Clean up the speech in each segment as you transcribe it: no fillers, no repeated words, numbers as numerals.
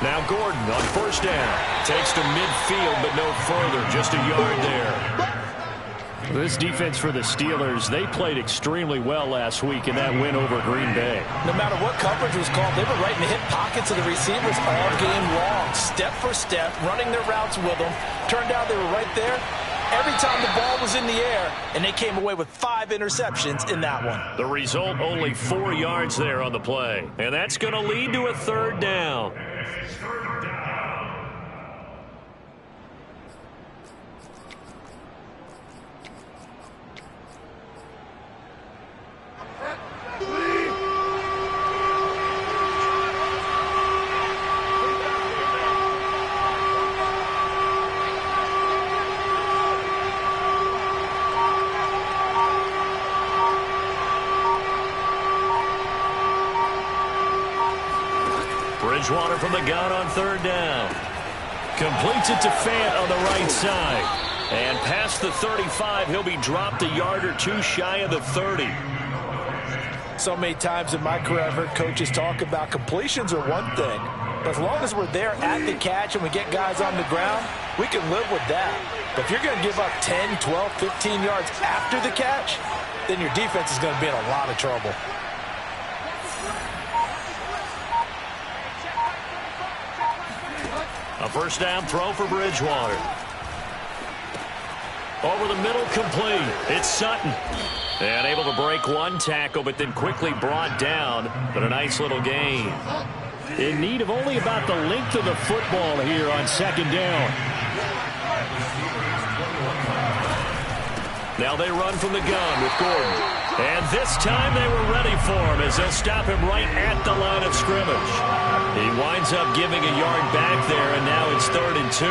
Now Gordon on first down. Takes to midfield, but no further. Just a yard there. This defense for the Steelers, they played extremely well last week in that win over Green Bay. No matter what coverage was called, they were right in the hip pockets of the receivers all game long. Step for step, running their routes with them. Turned out they were right there every time the ball was in the air, and they came away with 5 interceptions in that one. The result, only 4 yards there on the play. And that's going to lead to a third down. Bridgewater from the gun on third down. Completes it to Fant on the right side. And past the 35, he'll be dropped a yard or 2 shy of the 30. So many times in my career, I've heard coaches talk about completions are one thing. But as long as we're there at the catch and we get guys on the ground, we can live with that. But if you're going to give up 10, 12, 15 yards after the catch, then your defense is going to be in a lot of trouble. A first down throw for Bridgewater. Over the middle, complete. It's Sutton. And able to break one tackle, but then quickly brought down. But a nice little gain. In need of only about the length of the football here on second down. Now they run from the gun with Gordon. And this time they were ready for him as they'll stop him right at the line of scrimmage. He winds up giving a yard back there, and now it's 3rd and 2.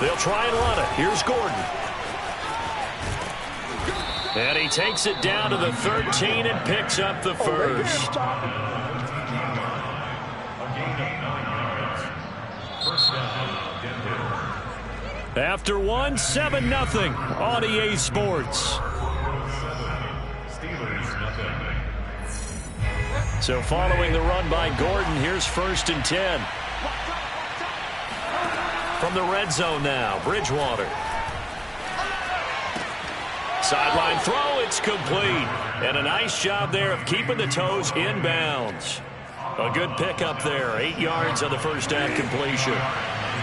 They'll try and run it. Here's Gordon. And he takes it down to the 13 and picks up the first. After one, 7-0 on EA Sports. So following the run by Gordon, here's 1st and 10. From the red zone now, Bridgewater. Sideline throw, it's complete. And a nice job there of keeping the toes in bounds. A good pickup there, 8 yards on the first down completion.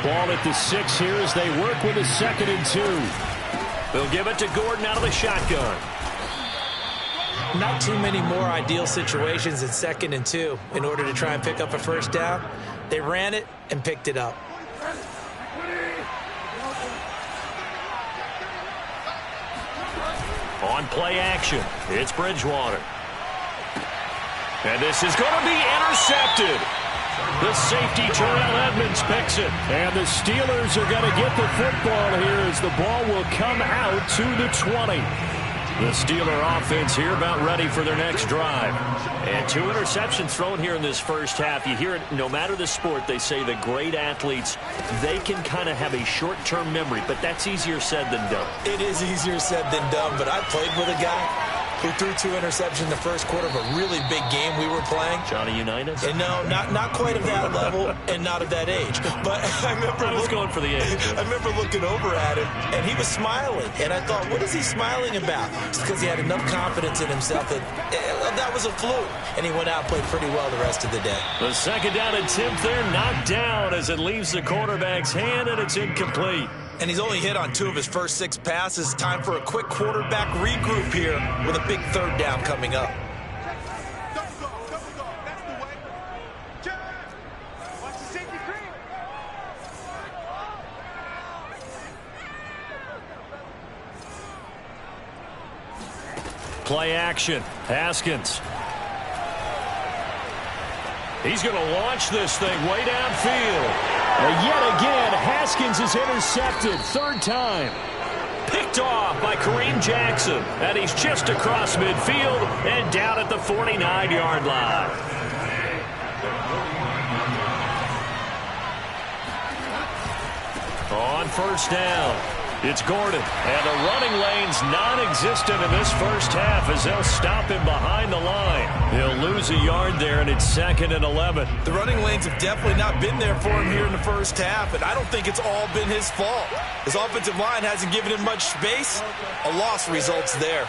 Ball at the 6 here as they work with a 2nd and 2. They'll give it to Gordon out of the shotgun. Not too many more ideal situations in 2nd and 2 in order to try and pick up a first down. They ran it and picked it up. On play action, it's Bridgewater. And this is going to be intercepted. The safety, Terrell Edmonds, picks it. And the Steelers are going to get the football here as the ball will come out to the 20. The Steeler offense here about ready for their next drive. And 2 interceptions thrown here in this first half. You hear it, no matter the sport, they say the great athletes, they can kind of have a short-term memory, but that's easier said than done. It is easier said than done, but I played with a guy who threw 2 interceptions in the first quarter of a really big game we were playing. Johnny Unitas? And no, not quite of that level and not of that age. But I was going for the age. I remember looking over at him, and he was smiling. And I thought, what is he smiling about? It's because he had enough confidence in himself that that was a fluke. And he went out and played pretty well the rest of the day. The 2nd down attempt there knocked down as it leaves the quarterback's hand, and it's incomplete. And he's only hit on 2 of his first 6 passes. Time for a quick quarterback regroup here with a big 3rd down coming up. Play action. Haskins. He's going to launch this thing way downfield. And yet again, Haskins is intercepted. 3rd time. Picked off by Kareem Jackson. And he's just across midfield and down at the 49-yard line. On first down, it's Gordon. And the running lane's non-existent in this first half as they'll stop him behind the line. He'll lose a yard there, and it's 2nd and 11. The running lanes have definitely not been there for him here in the first half, and I don't think it's all been his fault. His offensive line hasn't given him much space. A loss results there.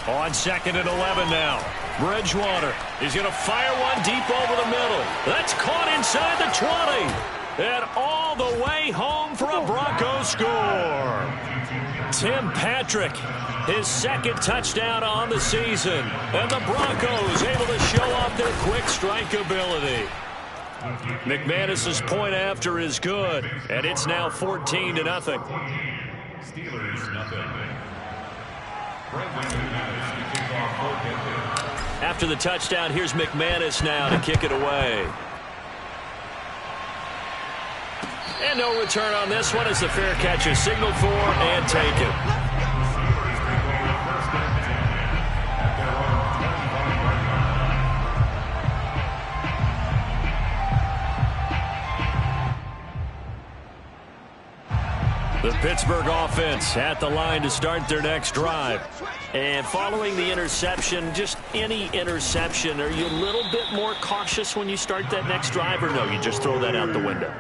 On 2nd and 11 now. Bridgewater is going to fire one deep over the middle. That's caught inside the 20. And all the way home for a Broncos score. Tim Patrick, his 2nd touchdown on the season. And the Broncos able to show off their quick strike ability. McManus's point after is good. And it's now 14-0. Steelers nothing. After the touchdown, here's McManus now to kick it away. And no return on this one as the fair catch is signaled for and taken. The Pittsburgh offense at the line to start their next drive. And following the interception, just any interception, are you a little bit more cautious when you start that next drive, or no, you just throw that out the window?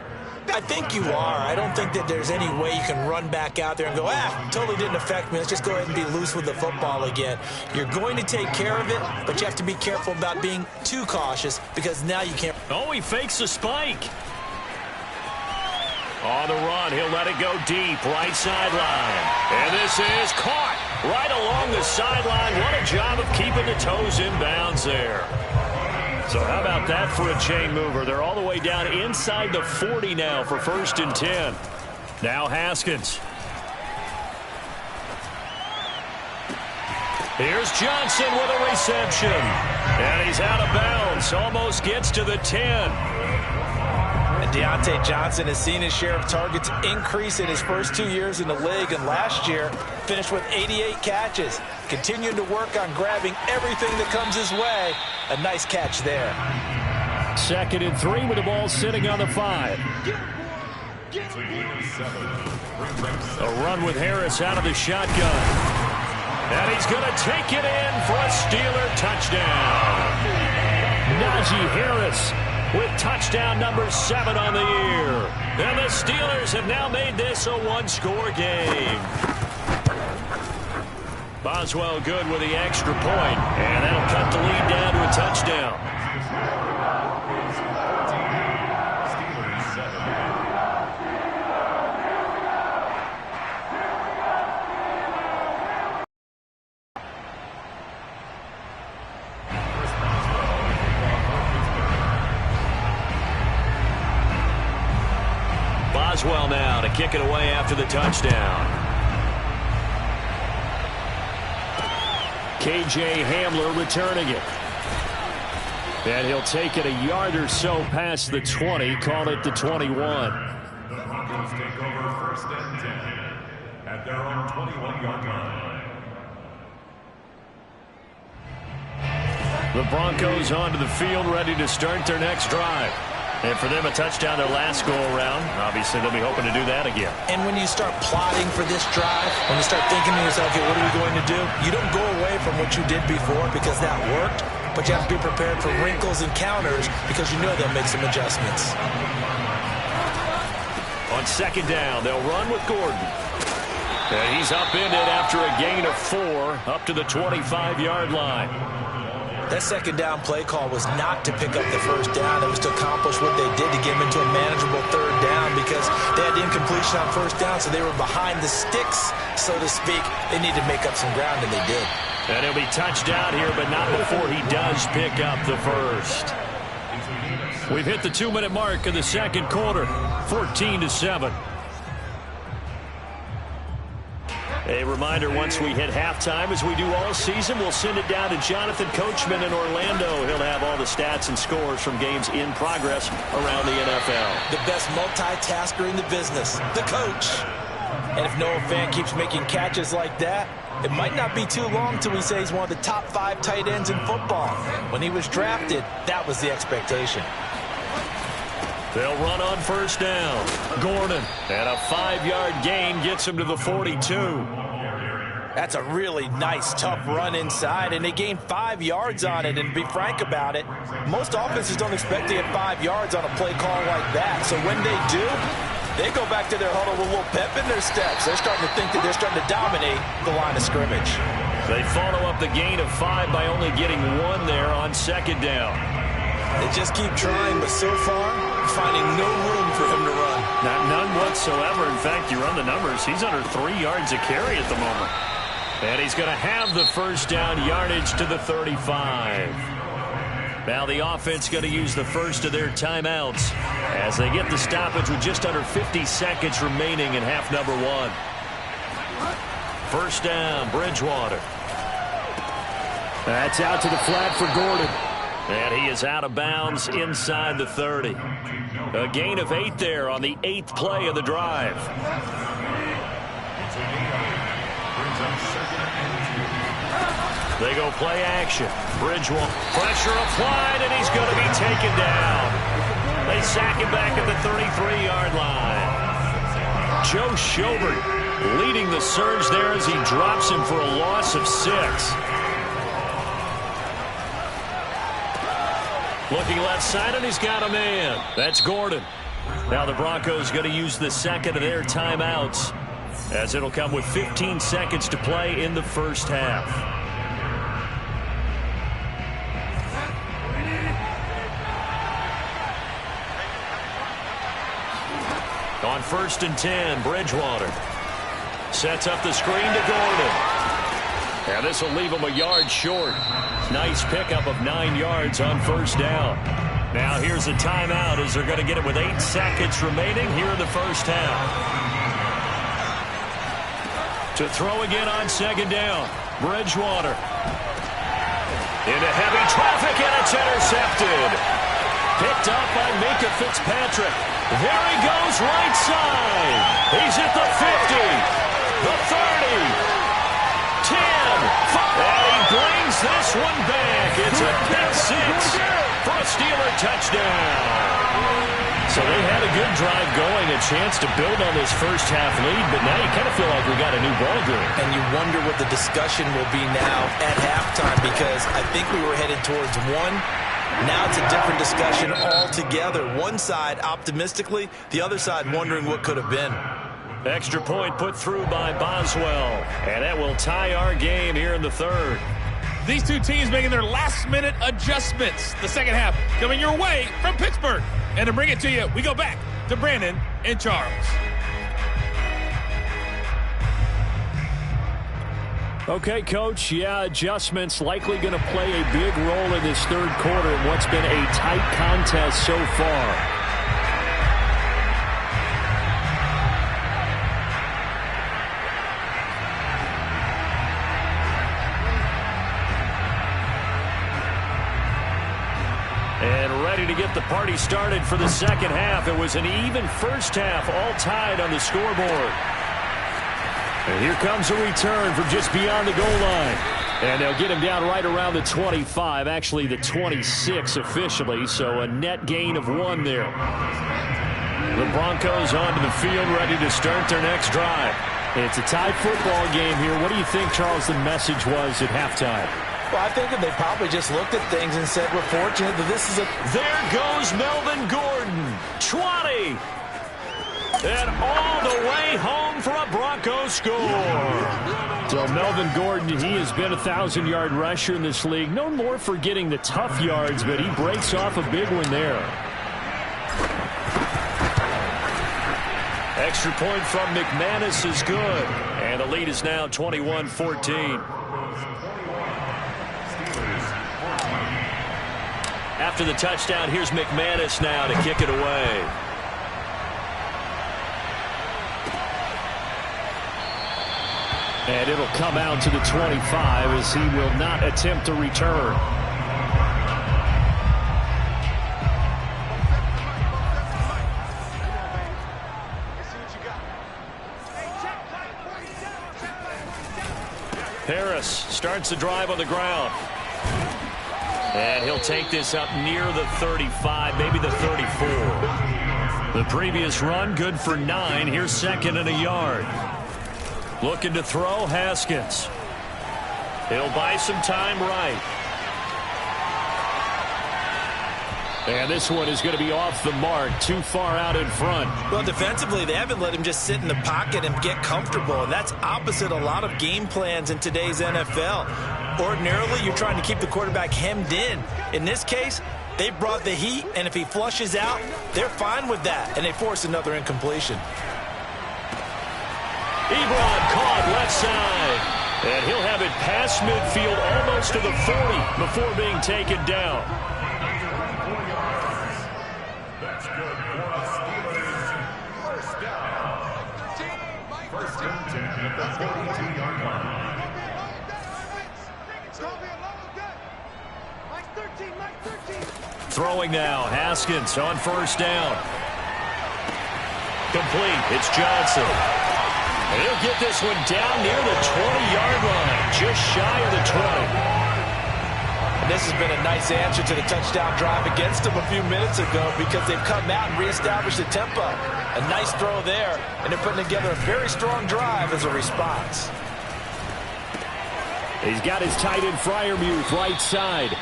I think you are. I don't think that there's any way you can run back out there and go, totally didn't affect me. Let's just go ahead and be loose with the football again. You're going to take care of it, but you have to be careful about being too cautious because now you can't. Oh, he fakes a spike. On the run, he'll let it go deep, right sideline. And this is caught right along the sideline. What a job of keeping the toes in bounds there. So how about that for a chain mover? They're all the way down inside the 40 now for 1st and 10. Now Haskins. Here's Johnson with a reception. And he's out of bounds. Almost gets to the 10. And Deontay Johnson has seen his share of targets increase in his first 2 years in the league, and last year finished with 88 catches. Continuing to work on grabbing everything that comes his way. A nice catch there. 2nd and 3 with the ball sitting on the 5. A run with Harris out of the shotgun. And he's going to take it in for a Steeler touchdown. Najee Harris with touchdown number 7 on the year. And the Steelers have now made this a one-score game. Boswell good with the extra point, and that'll cut the lead down to a touchdown. Boswell now to kick it away after the touchdown. KJ Hamler returning it. And he'll take it a yard or so past the 20, call it the 21. The Broncos take over 1st and 10 at their own 21-yard line. The Broncos onto the field ready to start their next drive. And for them, a touchdown their last go-around. Obviously, they'll be hoping to do that again. And when you start plotting for this drive, when you start thinking to yourself, okay, what are we going to do? You don't go away from what you did before because that worked, but you have to be prepared for wrinkles and counters because you know they'll make some adjustments. On 2nd down, they'll run with Gordon. And he's upended after a gain of 4 up to the 25-yard line. That 2nd down play call was not to pick up the 1st down. It was to accomplish what they did to get them into a manageable 3rd down because they had incompletion on 1st down, so they were behind the sticks, so to speak. They needed to make up some ground, and they did. And he'll be touched out here, but not before he does pick up the 1st. We've hit the 2-minute mark of the 2nd quarter, 14-7. A reminder, once we hit halftime, as we do all season, we'll send it down to Jonathan Coachman in Orlando. He'll have all the stats and scores from games in progress around the NFL. The best multitasker in the business, the coach. And if Noah Fant keeps making catches like that, it might not be too long till we say he's one of the top 5 tight ends in football. When he was drafted, that was the expectation. They'll run on first down. Gordon, and a 5-yard gain gets him to the 42. That's a really nice, tough run inside, and they gained 5 yards on it. And to be frank about it, most offenses don't expect to get 5 yards on a play call like that. So when they do, they go back to their huddle with a little pep in their steps. They're starting to think that they're starting to dominate the line of scrimmage. They follow up the gain of 5 by only getting 1 there on second down. They just keep trying, but so far, finding no room for him to run. None whatsoever. In fact, you run the numbers, he's under 3 yards a carry at the moment. And he's going to have the first down yardage to the 35. Now the offense going to use the first of their timeouts as they get the stoppage with just under 50 seconds remaining in half number 1. First down, Bridgewater. That's out to the flat for Gordon. And he is out of bounds inside the 30. A gain of 8 there on the 8th play of the drive. They go play action. Bridgewater. Pressure applied, and he's going to be taken down. They sack him back at the 33-yard line. Joe Schobert leading the surge there as he drops him for a loss of 6. Looking left side, and he's got a man. That's Gordon. Now the Broncos going to use the second of their timeouts, as it'll come with 15 seconds to play in the first half. On first and 10, Bridgewater sets up the screen to Gordon. And this will leave him a yard short. Nice pickup of 9 yards on first down. Now here's a timeout as they're going to get it with 8 seconds remaining here in the first half. To throw again on second down, Bridgewater. Into heavy traffic, and it's intercepted. Picked up by Minkah Fitzpatrick. There he goes right side. He's at the 50, the 30. 10, 5, and he brings this one back. It's a pick 6 for a Steeler touchdown. So they had a good drive going, a chance to build on this first half lead, but now you kind of feel like we got a new ball game. And you wonder what the discussion will be now at halftime, because I think we were headed towards one. Now it's a different discussion altogether. One side optimistically, the other side wondering what could have been. Extra point put through by Boswell, and that will tie our game here in the third. These two teams making their last-minute adjustments. The second half coming your way from Pittsburgh. And to bring it to you, we go back to Brandon and Charles. Okay, Coach, yeah, adjustments likely going to play a big role in this third quarter in what's been a tight contest so far. And ready to get the party started for the second half. It was an even first half, all tied on the scoreboard. And here comes a return from just beyond the goal line. And they'll get him down right around the 25, actually the 26 officially, so a net gain of 1 there. The Broncos onto the field, ready to start their next drive. It's a tied football game here. What do you think, Charles, the message was at halftime? Well, I think that they probably just looked at things and said, we're fortunate that this is a... There goes Melvin Gordon, 20. And all the way home for a Broncos score. So Melvin Gordon, he has been a 1,000-yard rusher in this league. Known more for getting the tough yards, but he breaks off a big one there. Extra point from McManus is good. And the lead is now 21-14. After the touchdown, here's McManus now to kick it away. And it'll come out to the 25 as he will not attempt to return. Harris starts the drive on the ground. And he'll take this up near the 35, maybe the 34. The previous run, good for 9. Here's second and a yard. Looking to throw, Haskins. He'll buy some time right. And this one is going to be off the mark, too far out in front. Well, defensively, they haven't let him just sit in the pocket and get comfortable, and that's opposite a lot of game plans in today's NFL. Ordinarily, you're trying to keep the quarterback hemmed in. In this case, they brought the heat, and if he flushes out, they're fine with that, and they force another incompletion. Ebron caught left side, and he'll have it past midfield almost to the 40 before being taken down. That's good for the Steelers. First down. First and 10 at the 42-yard line. Throwing now, Haskins on first down. Complete, it's Johnson. And he'll get this one down near the 20-yard line, just shy of the 20. And this has been a nice answer to the touchdown drive against them a few minutes ago because they've come out and reestablished the tempo. A nice throw there, and they're putting together a very strong drive as a response. He's got his tight end Freiermuth right side.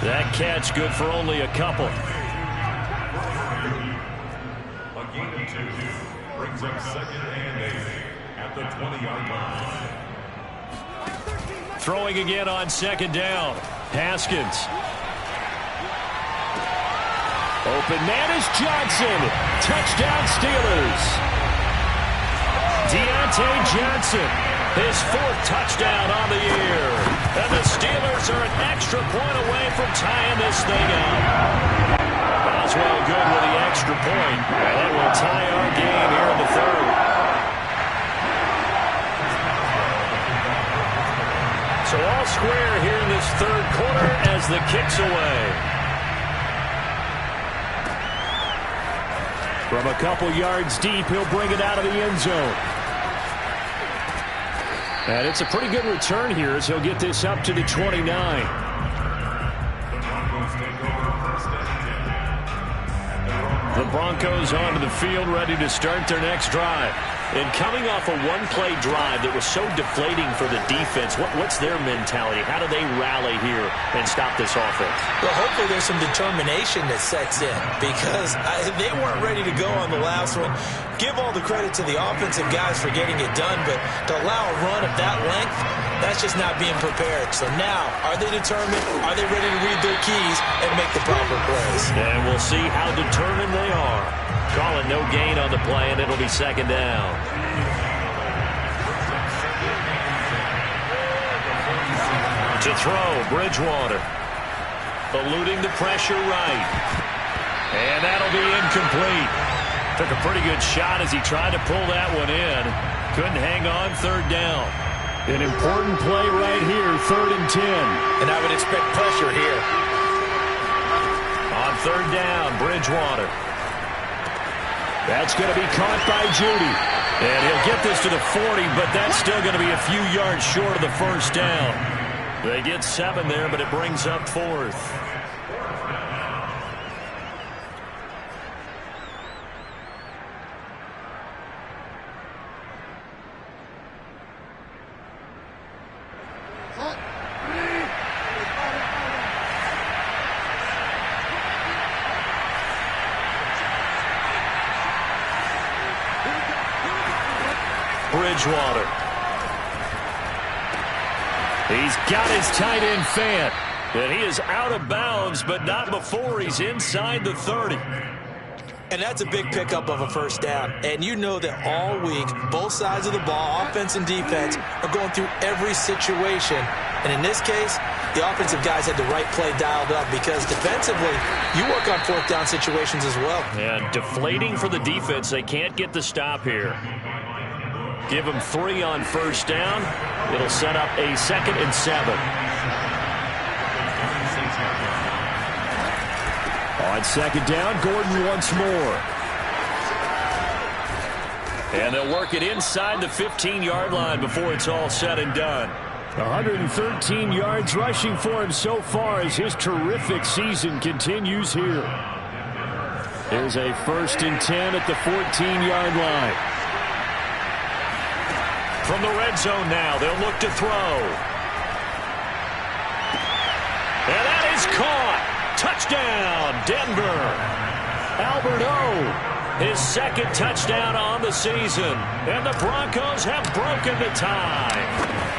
That catch good for only a couple. A gain of 2 brings up second and 8 at the 20-yard line. Throwing again on second down. Haskins. Open man is Johnson. Touchdown Steelers. Deontay Johnson. His 4th touchdown on the year. And the Steelers are an extra point away from tying this thing up. Boswell good with the extra point. And that will tie our game here in the 3rd. So all square here in this 3rd quarter as the kick's away. From a couple yards deep, he'll bring it out of the end zone. And it's a pretty good return here as he'll get this up to the 29. The Broncos onto the field, ready to start their next drive. And coming off a one-play drive that was so deflating for the defense, what's their mentality? How do they rally here and stop this offense? Well, hopefully there's some determination that sets in because they weren't ready to go on the last one. Give all the credit to the offensive guys for getting it done, but to allow a run of that length, that's just not being prepared. So now, are they determined? Are they ready to read their keys and make the proper plays? And we'll see how determined they are. Calling no gain on the play, and it'll be second down. To throw, Bridgewater. Eluding the pressure right. And that'll be incomplete. Took a pretty good shot as he tried to pull that one in. Couldn't hang on, 3rd down. An important play right here, 3rd and 10. And I would expect pressure here. On 3rd down, Bridgewater. That's going to be caught by Judy. And he'll get this to the 40, but that's still going to be a few yards short of the 1st down. They get 7 there, but it brings up 4th. Bridgewater. He's got his tight end Fant. And he is out of bounds, but not before he's inside the 30. And that's a big pickup of a 1st down. And you know that all week, both sides of the ball, offense and defense, are going through every situation. And in this case, the offensive guys had the right play dialed up because defensively, you work on 4th down situations as well. And deflating for the defense. They can't get the stop here. Give them 3 on 1st down. It'll set up a 2nd and 7. On 2nd down, Gordon once more. And they'll work it inside the 15-yard line before it's all said and done. 113 yards rushing for him so far as his terrific season continues here. There's a 1st and 10 at the 14-yard line. From the red zone now, they'll look to throw. And that is caught. Touchdown, Denver. Albert O, his 2nd touchdown on the season. And the Broncos have broken the tie.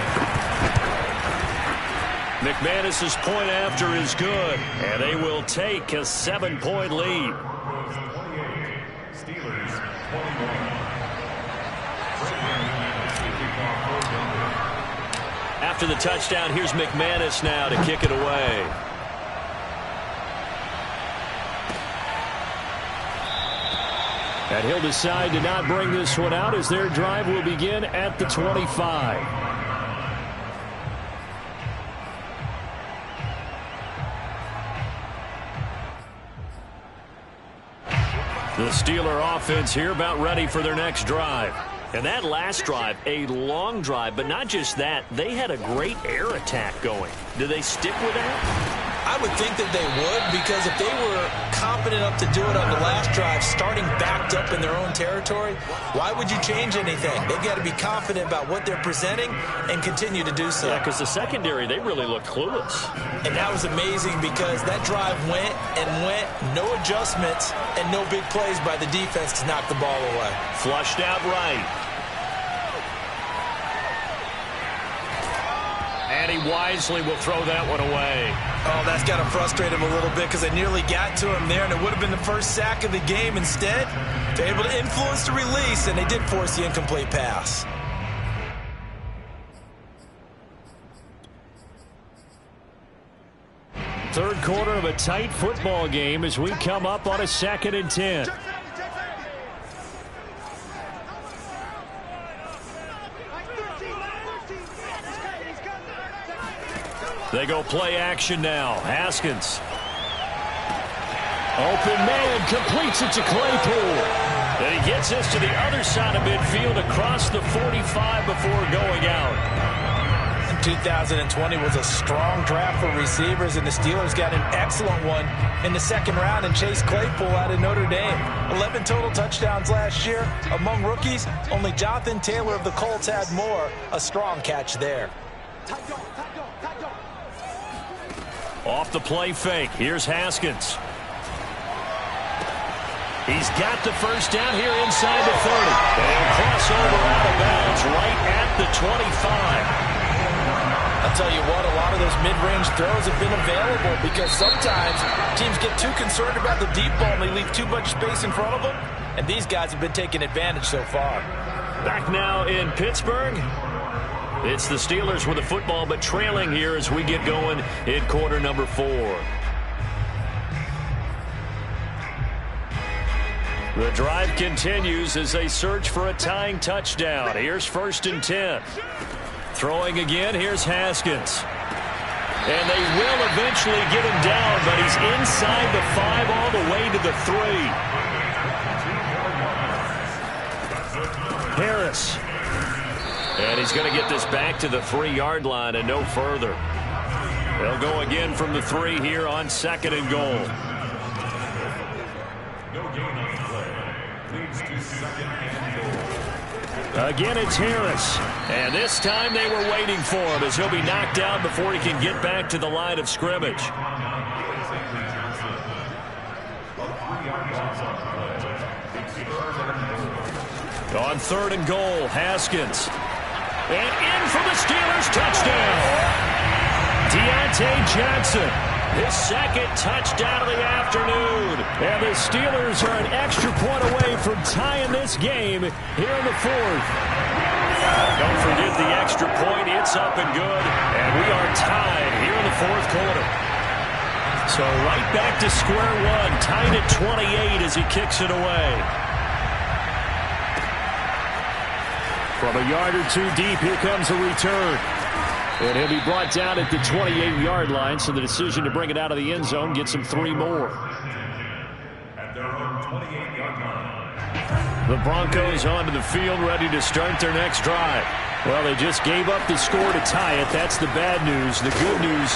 McManus's point after is good, and they will take a 7-point lead. Steelers 21. After the touchdown, here's McManus now to kick it away. And he'll decide to not bring this one out as their drive will begin at the 25. The Steeler offense here about ready for their next drive. And that last drive, a long drive, but not just that. They had a great air attack going. Do they stick with that? I would think that they would, because if they were confident enough to do it on the last drive, starting backed up in their own territory, why would you change anything? They've got to be confident about what they're presenting and continue to do so. Yeah, because the secondary, they really looked clueless. And that was amazing because that drive went and went, no adjustments, and no big plays by the defense to knock the ball away. Flushed out right. And he wisely will throw that one away. Oh, that's got to frustrate him a little bit because they nearly got to him there, and it would have been the first sack of the game. Instead, they're able to influence the release, and they did force the incomplete pass. Third quarter of a tight football game as we come up on a 2nd and 10. They go play action now. Haskins. Open man, completes it to Claypool. And he gets this to the other side of midfield across the 45 before going out. 2020 was a strong draft for receivers, and the Steelers got an excellent one in the 2nd round and Chase Claypool out of Notre Dame. 11 total touchdowns last year. Among rookies, only Jonathan Taylor of the Colts had more. A strong catch there. Off the play fake. Here's Haskins. He's got the first down here inside the 30. And crossover out of bounds right at the 25. I'll tell you what, a lot of those mid-range throws have been available because sometimes teams get too concerned about the deep ball and they leave too much space in front of them. And these guys have been taking advantage so far. Back now in Pittsburgh. It's the Steelers with the football, but trailing here as we get going in quarter number 4. The drive continues as they search for a tying touchdown. Here's 1st and 10. Throwing again, here's Haskins. And they will eventually get him down, but he's inside the 5 all the way to the 3. Harris. And he's going to get this back to the 3-yard line and no further. They'll go again from the 3 here on 2nd and goal. No gain on the play. Leads to 2nd and goal. Again, it's Harris. And this time they were waiting for him as he'll be knocked down before he can get back to the line of scrimmage. On 3rd and goal, Haskins. And in for the Steelers, touchdown. Deontay Johnson, his 2nd touchdown of the afternoon. And the Steelers are an extra point away from tying this game here in the 4th. Don't forget the extra point. It's up and good. And we are tied here in the 4th quarter. So right back to square one, tied at 28 as he kicks it away. From a yard or 2 deep, here comes a return. And he'll be brought down at the 28-yard line, so the decision to bring it out of the end zone gets him 3 more. At their own 28-yard line. The Broncos onto the field, ready to start their next drive. Well, they just gave up the score to tie it. That's the bad news. The good news,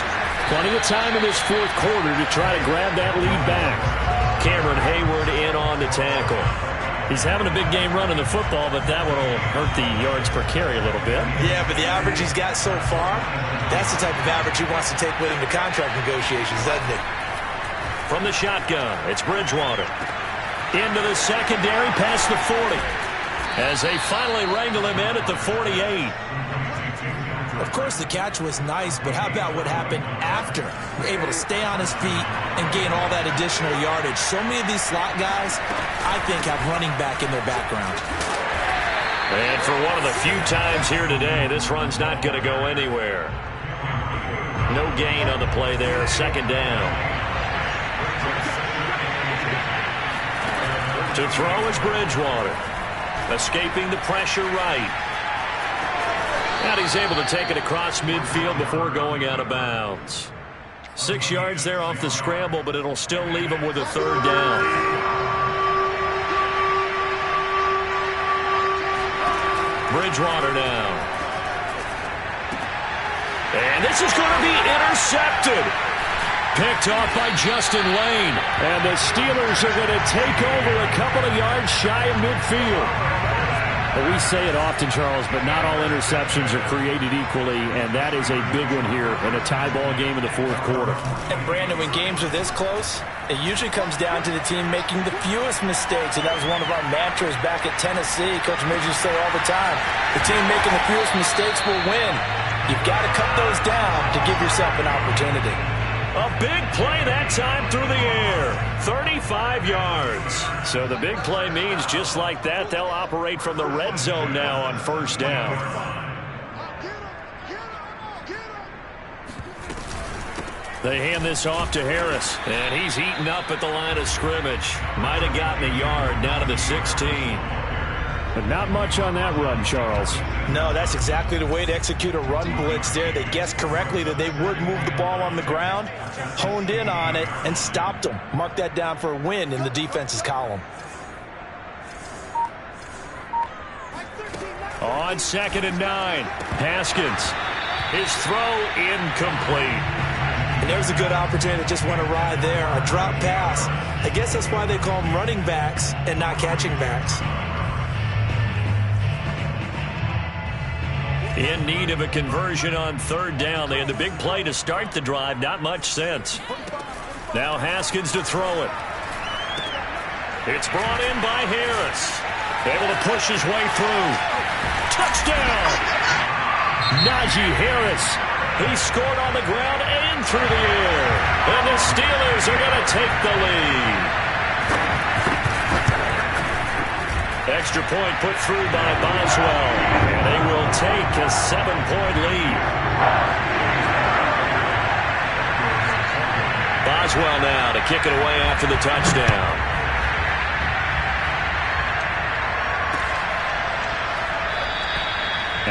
plenty of time in this fourth quarter to try to grab that lead back. Cameron Hayward in on the tackle. He's having a big game running the football, but that one will hurt the yards per carry a little bit. Yeah, but the average he's got so far, that's the type of average he wants to take with him to contract negotiations, doesn't it? From the shotgun, it's Bridgewater. Into the secondary, past the 40. As they finally wrangle him in at the 48. Of course, the catch was nice, but how about what happened after? Able to stay on his feet and gain all that additional yardage. So many of these slot guys, I think, have running back in their background. And for one of the few times here today, this run's not going to go anywhere. No gain on the play there. Second down. To throw is Bridgewater. Escaping the pressure right. And he's able to take it across midfield before going out of bounds. 6 yards there off the scramble, but it'll still leave him with a third down. Bridgewater now. And this is going to be intercepted. Picked off by Justin Lane. And the Steelers are going to take over a couple of yards shy of midfield. Well, we say it often, Charles, but not all interceptions are created equally, and that is a big one here in a tie ball game in the fourth quarter. And, Brandon, when games are this close, it usually comes down to the team making the fewest mistakes, and that was one of our mantras back at Tennessee. Coach Midge used to say all the time, the team making the fewest mistakes will win. You've got to cut those down to give yourself an opportunity. A big play that time through the air. 35 yards. So the big play means just like that, they'll operate from the red zone now on first down. They hand this off to Harris. And he's eaten up at the line of scrimmage. Might have gotten a yard down to the 16. But not much on that run, Charles. No, that's exactly the way to execute a run blitz there. They guessed correctly that they would move the ball on the ground, honed in on it, and stopped them. Mark that down for a win in the defense's column. On 2nd and 9, Haskins. His throw incomplete. And there's a good opportunity that just went awry there. A drop pass. I guess that's why they call them running backs and not catching backs. In need of a conversion on third down. They had the big play to start the drive. Not much sense. Now Haskins to throw it. It's brought in by Harris. Able to push his way through. Touchdown! Najee Harris. He scored on the ground and through the air. And the Steelers are going to take the lead. Extra point put through by Boswell. And they will take a 7-point lead. Boswell now to kick it away after the touchdown.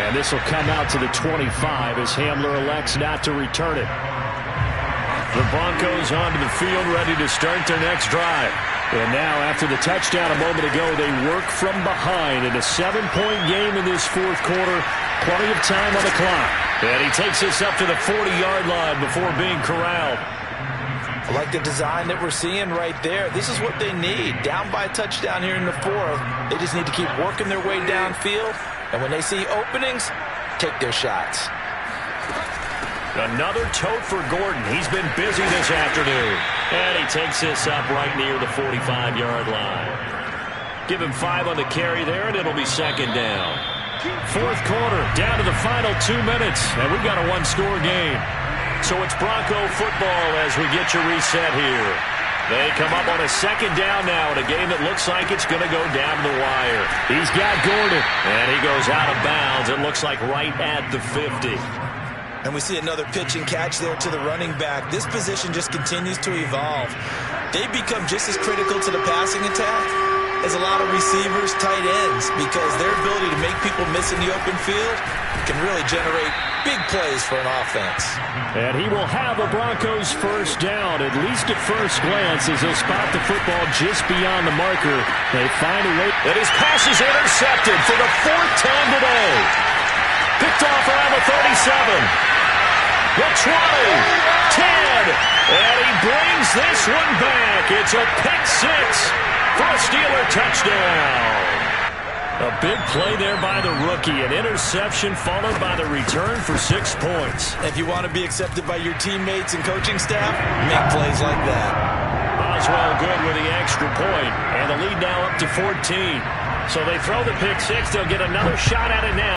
And this will come out to the 25 as Hamler elects not to return it. The Broncos onto the field ready to start their next drive. And now, after the touchdown a moment ago, they work from behind in a 7-point game in this fourth quarter. Plenty of time on the clock. And he takes this up to the 40-yard line before being corralled. I like the design that we're seeing right there. This is what they need. Down by a touchdown here in the fourth. They just need to keep working their way downfield. And when they see openings, take their shots. Another tote for Gordon. He's been busy this afternoon. And he takes this up right near the 45-yard line. Give him 5 on the carry there, and it'll be second down. Fourth quarter, down to the final 2 minutes, and we've got a one-score game. So it's Bronco football as we get you reset here. They come up on a second down now in a game that looks like it's going to go down the wire. He's got Gordon, and he goes out of bounds. It looks like right at the 50. And we see another pitch and catch there to the running back. This position just continues to evolve. They become just as critical to the passing attack as a lot of receivers, tight ends, because their ability to make people miss in the open field can really generate big plays for an offense. And he will have a Broncos first down, at least at first glance, as they'll spot the football just beyond the marker. They find a way. And his pass is intercepted for the 4th time today. Picked off around the 37. The 20. 10. And he brings this one back. It's a pick six for a Steeler touchdown. A big play there by the rookie. An interception followed by the return for 6 points. If you want to be accepted by your teammates and coaching staff, make plays like that. Oswell good with the extra point. And the lead now up to 14. So they throw the pick six. They'll get another shot at it now.